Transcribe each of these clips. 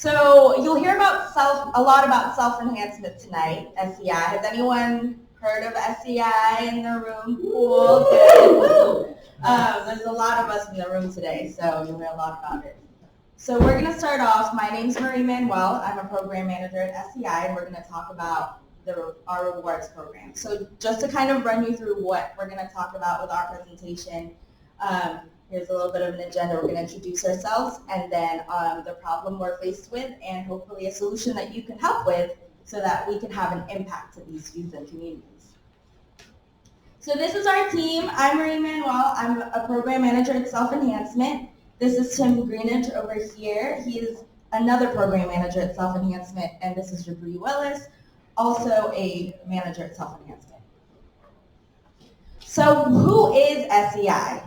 So you'll hear a lot about self-enhancement tonight, SEI. Has anyone heard of SEI in the room? Cool, good. There's a lot of us in the room today, so you'll hear a lot about it. So we're going to start off. My name's Marie Manuel. I'm a program manager at SEI, and we're going to talk about our rewards program. So just to kind of run you through what we're going to talk about with our presentation, here's a little bit of an agenda. We're going to introduce ourselves and then the problem we're faced with and hopefully a solution that you can help with so that we can have an impact to these youth and communities. So this is our team. I'm Marie Manuel. I'm a program manager at Self-Enhancement. This is Tim Greenidge over here. He is another program manager at Self-Enhancement, and this is Jabri Willis, also a manager at Self-Enhancement. So who is SEI?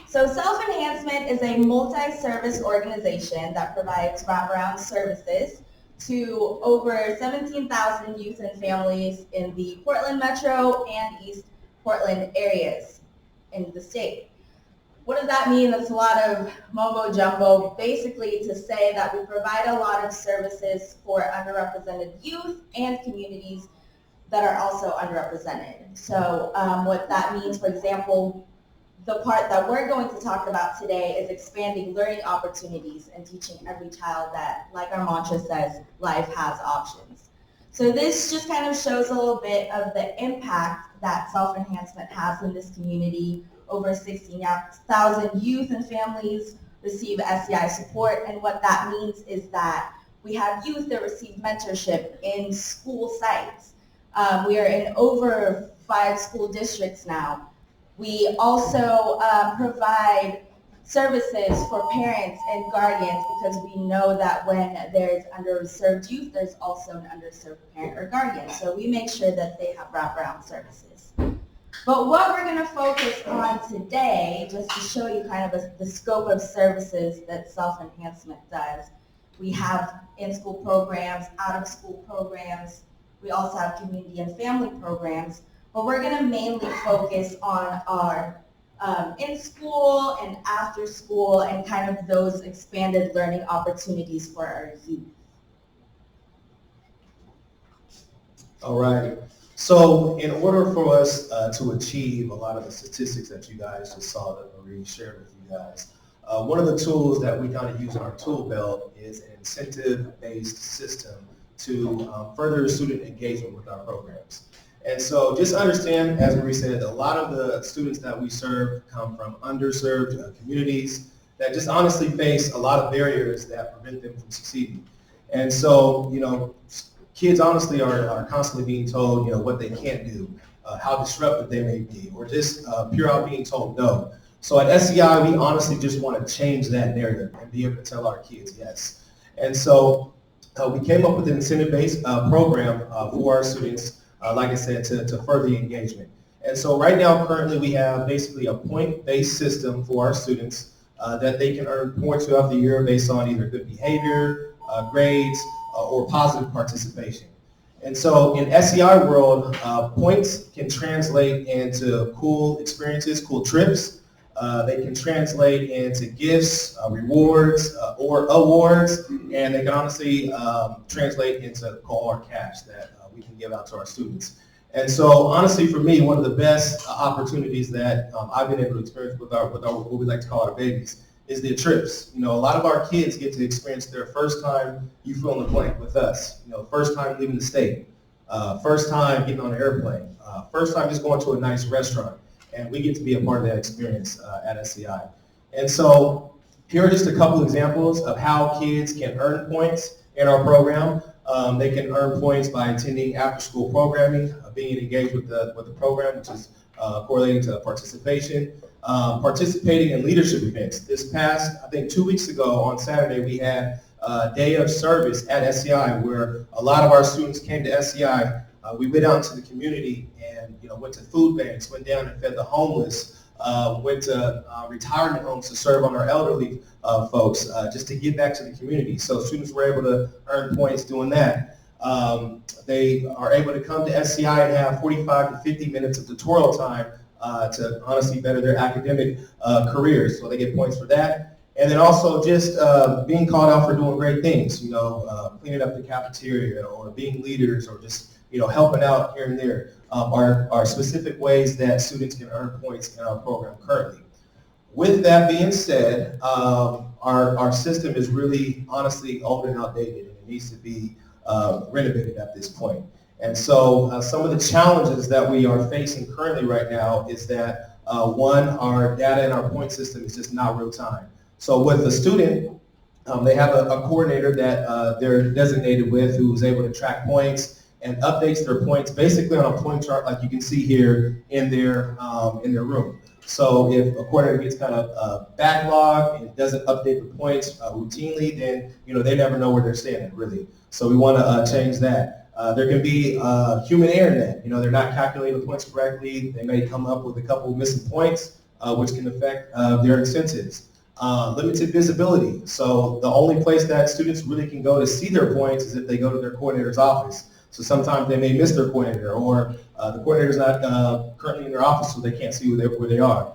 So Self-Enhancement is a multi-service organization that provides wraparound services to over 17,000 youth and families in the Portland Metro and East Portland areas in the state. What does that mean? That's a lot of mumbo jumbo, basically to say that we provide a lot of services for underrepresented youth and communities that are also underrepresented. So what that means, for example, the part that we're going to talk about today is expanding learning opportunities and teaching every child that, like our mantra says, life has options. So this just kind of shows a little bit of the impact that self-enhancement has in this community. Over 16,000 youth and families receive SEI support, and what that means is that we have youth that receive mentorship in school sites. We are in over 5 school districts now. We also provide services for parents and guardians because we know that when there's underserved youth, there's also an underserved parent or guardian. So we make sure that they have wraparound services. But what we're going to focus on today, just to show you kind of the scope of services that self-enhancement does, we have in-school programs, out-of-school programs. We also have community and family programs. But we're going to mainly focus on our in-school and after-school and kind of those expanded learning opportunities for our youth. All right. So in order for us to achieve a lot of the statistics that you guys just saw that Marie shared with you guys, one of the tools that we kind of use in our tool belt is an incentive-based system to further student engagement with our programs. And so just understand, as Marie said, a lot of the students that we serve come from underserved communities that just honestly face a lot of barriers that prevent them from succeeding. And so, kids honestly are constantly being told, what they can't do, how disruptive they may be, or just pure out being told no. So at SEI, we honestly just want to change that narrative and be able to tell our kids yes. And so we came up with an incentive-based program for our students, like I said, to further the engagement. And so right now, currently, we have basically a point-based system for our students that they can earn points throughout the year based on either good behavior, grades, or positive participation. And so in SEI world, points can translate into cool experiences, cool trips. They can translate into gifts, rewards, or awards, and they can honestly translate into cold hard cash that we can give out to our students. And so honestly, for me, one of the best opportunities that I've been able to experience with our what we like to call our babies is the trips. A lot of our kids get to experience their first time, you fill in the blank, with us. First time leaving the state, first time getting on an airplane, first time just going to a nice restaurant, and we get to be a part of that experience at SEI. And so here are just a couple examples of how kids can earn points in our program. They can earn points by attending after-school programming, being engaged with the program, which is correlating to participation, participating in leadership events. This past, I think 2 weeks ago on Saturday, we had a day of service at SEI where a lot of our students came to SEI. We went out into the community and went to food banks, went down and fed the homeless, went to retirement homes to serve on our elderly folks, just to give back to the community. So students were able to earn points doing that. They are able to come to SEI and have 45 to 50 minutes of tutorial time to honestly better their academic careers. So they get points for that. And then also just being called out for doing great things, you know, cleaning up the cafeteria or being leaders or just, you know, helping out here and there are specific ways that students can earn points in our program currently. With that being said, our system is really honestly old and outdated, and it needs to be renovated at this point. And so some of the challenges that we are facing currently right now is that one, our data in our point system is just not real time. So with the student, they have a coordinator that they're designated with who's able to track points and updates their points basically on a point chart like you can see here in their room. So if a coordinator gets kind of backlogged and doesn't update the points routinely, then you know they never know where they're standing really. So we want to change that. There can be human error in that. You know, they're not calculating the points correctly. They may come up with a couple of missing points, which can affect their incentives. Limited visibility. So the only place that students really can go to see their points is if they go to their coordinator's office. So sometimes they may miss their coordinator, or the coordinator's not currently in their office, so they can't see where they are.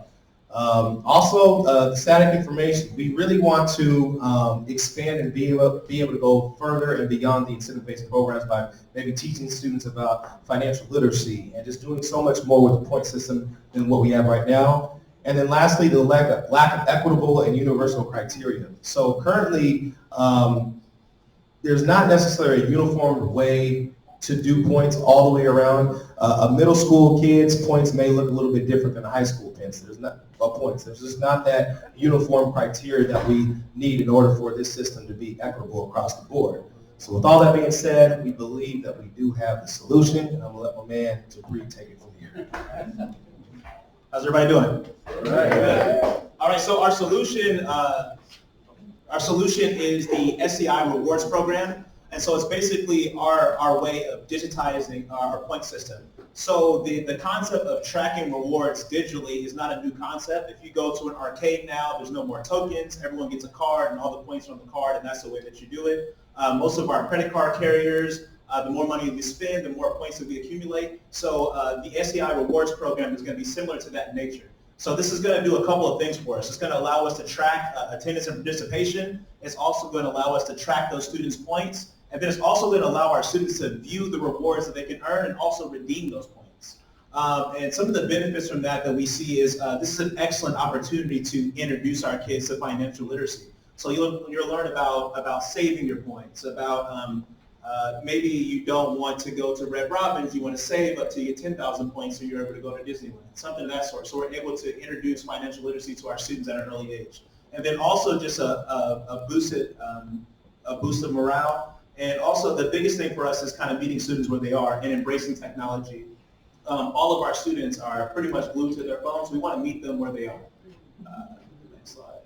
Also, the static information. We really want to expand and be able to go further and beyond the incentive-based programs by maybe teaching students about financial literacy and just doing so much more with the point system than what we have right now. And then lastly, the lack of equitable and universal criteria. So currently, there's not necessarily a uniform way to do points all the way around. A middle school kid's points may look a little bit different than a high school points. There's just not that uniform criteria that we need in order for this system to be equitable across the board. So with all that being said, we believe that we do have the solution, and I'm gonna let my man Jabri take it from here. How's everybody doing? All right, so our solution is the SEI Rewards Program. And so it's basically our way of digitizing our point system. So the concept of tracking rewards digitally is not a new concept. If you go to an arcade now, there's no more tokens. Everyone gets a card and all the points are on the card, and that's the way that you do it. Most of our credit card carriers, the more money we spend, the more points that we accumulate. So the SEI Rewards Program is going to be similar to that nature. So this is going to do a couple of things for us. It's going to allow us to track attendance and participation. It's also going to allow us to track those students' points. And then it's also going to allow our students to view the rewards that they can earn and also redeem those points. And some of the benefits from that we see is this is an excellent opportunity to introduce our kids to financial literacy. So you'll learn about saving your points, about maybe you don't want to go to Red Robin's, you want to save up to your 10,000 points so you're able to go to Disneyland, something of that sort. So we're able to introduce financial literacy to our students at an early age. And then also just a boost of morale. And also the biggest thing for us is kind of meeting students where they are and embracing technology. All of our students are pretty much glued to their phones. We want to meet them where they are. Next slide.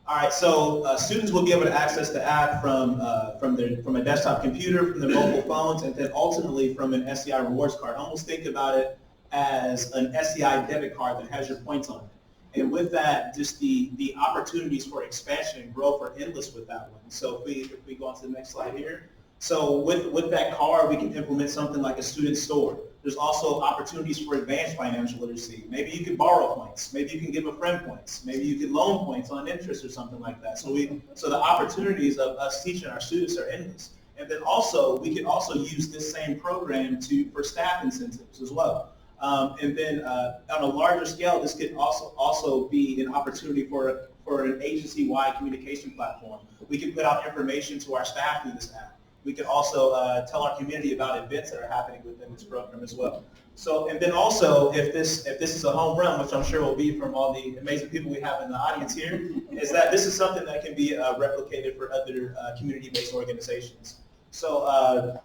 All right, so students will be able to access the app from a desktop computer, from their mobile phones, and then ultimately from an SEI rewards card. Almost think about it as an SEI debit card that has your points on it. And with that, just the opportunities for expansion and growth are endless with that one. So if we go on to the next slide here. So with that card, we can implement something like a student store. There's also opportunities for advanced financial literacy. Maybe you can borrow points. Maybe you can give a friend points. Maybe you can loan points on interest or something like that. So the opportunities of us teaching our students are endless. And then also, we can also use this same program for staff incentives as well. And then on a larger scale, this could also be an opportunity for an agency-wide communication platform. We can put out information to our staff through this app. We can also tell our community about events that are happening within this program as well. So, and then also, if this is a home run, which I'm sure will be from all the amazing people we have in the audience here, is that this is something that can be replicated for other community-based organizations. So.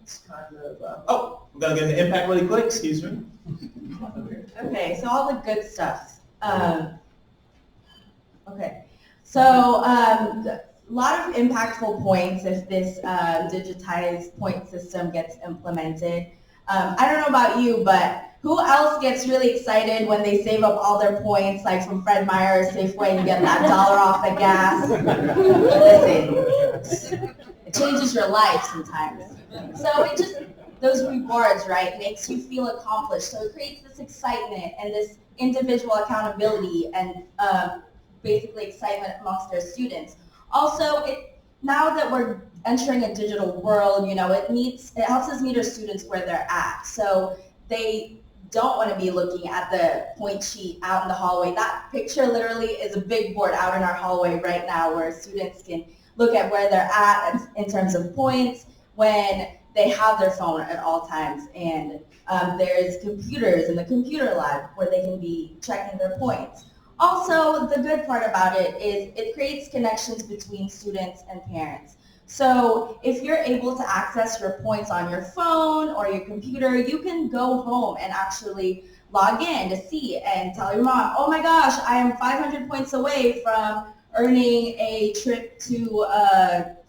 It's kind of, I'm going to get an impact really quick, excuse me. Okay, so all the good stuff. Okay, so a lot of impactful points if this digitized point system gets implemented. I don't know about you, but who else gets really excited when they save up all their points, like from Fred Meyer or Safeway, and get that $1 off the gas? Listen, it changes your life sometimes. So it just, those rewards, right, makes you feel accomplished. So it creates this excitement and this individual accountability. And basically excitement amongst their students. Also, now that we're entering a digital world, it helps us meet our students where they're at. So they don't want to be looking at the point sheet out in the hallway. That picture literally is a big board out in our hallway right now where students can look at where they're at in terms of points when they have their phone at all times. And there's computers in the computer lab where they can be checking their points. Also, the good part about it is it creates connections between students and parents. So if you're able to access your points on your phone or your computer, you can go home and actually log in to see and tell your mom, oh my gosh, I am 500 points away from earning a trip to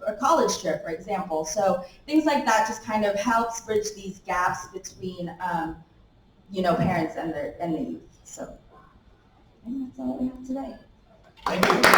a college trip, for example. So things like that just kind of helps bridge these gaps between parents and the youth. So I think that's all we have today. Thank you.